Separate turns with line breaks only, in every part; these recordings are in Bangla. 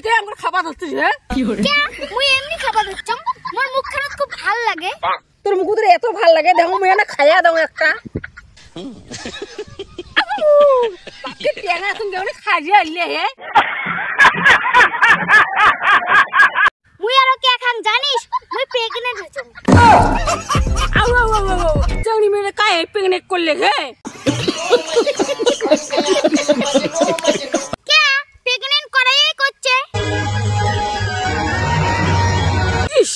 কে আমার খাবার ধরছিস হে
মুই এমনি খাবার ধরছম মোর মুখ খানা খুব ভাল লাগে
তোর মুখ তোর এত ভাল লাগে দেখো মুই না খাইয়া দাও একটা বাকি টেনা তুমি কেমন খাইয়া আইলে হে
মুই আর কে খান জানিস মুই প্রেগন্যান্ট হইছম
আউ আউ আউ চাউনি মেরে কাই প্রেগন্যান্ট করলে হে
কে প্রেগন্যান্ট করাই করছে
ইস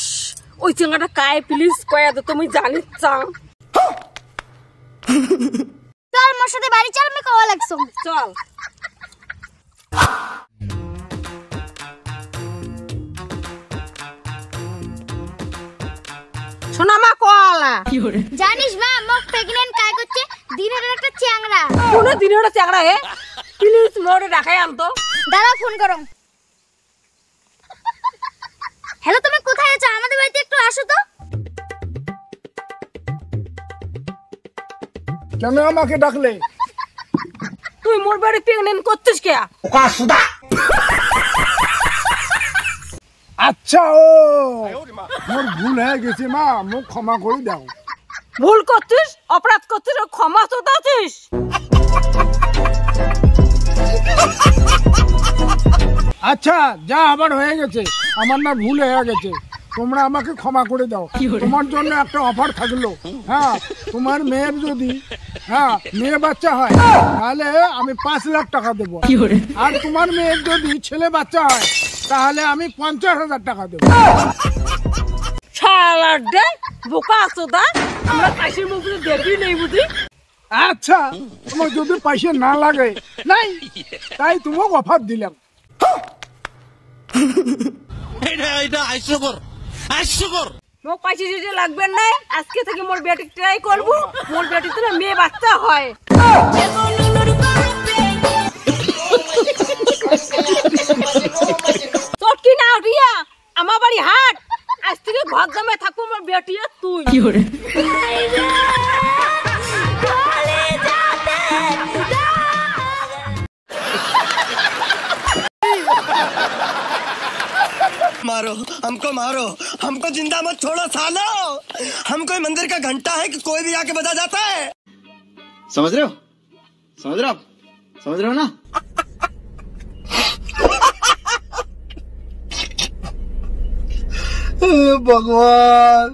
ওই চেঙ্গাটা কাই প্লিজ কয়া দে তুমি জানিস চাও
চল মোর সাথে বাড়ি চল আমি কওয়া লাগছম
চল শোনা মা কলা
জানিস মা মোক প্রেগন্যান্ট কাই করছে দিনের একটা চ্যাংড়া
কোন দিনের চ্যাংড়া হে প্লিজ মোরে রাখাই আনতো
দাদা ফোন করো হ্যালো তুমি কোথায় আছো আমাদের বাড়িতে একটু আসো তো
কেন আমাকে ডাকলে
তুই মোর বাড়ি প্রেগন্যান্ট করছিস কে
আচ্ছা ও মোর ভুল হয়ে গেছে মা মোক ক্ষমা করে দাও
ভুল করছিস অপরাধ করছিস ক্ষমা তো দাছিস
আচ্ছা যা আবার হয়ে গেছে আমার না ভুল হয়ে গেছে তোমরা আমাকে ক্ষমা করে দাও তোমার জন্য একটা অফার থাকলো হ্যাঁ তোমার মেয়ের যদি মেয়ে বাচ্চা হয় তাহলে আমি 5 লাখ টাকা দেবো আর তোমার মেয়ের যদি ছেলে বাচ্চা হয় তাহলে আমি 50,000 টাকা দেবো
শালা দে বোকা আসোদা আমরা কাশির মুখ দেখি নেই বুঝি
আচ্ছা তোমার যদি পয়সা না লাগে নাই তাই তোমাকে অফার দিলাম
মোক পয়সা দিতে লাগবে না আজকে থেকে মোর বেটি ট্রাই করবো মোর বেটি তো মেয়ে বাচ্চা হয় চটকি না রিয়া আমার বাড়ি হাট আজ থেকে ঘর জমে থাকবো মোর বেটি আর তুই
मारो हमको जिंदा मत छोड़ो सालो हम कोई मंदिर का घंटा है कि कोई भी आके बजा जाता है
समझ रहे हो ना
भगवान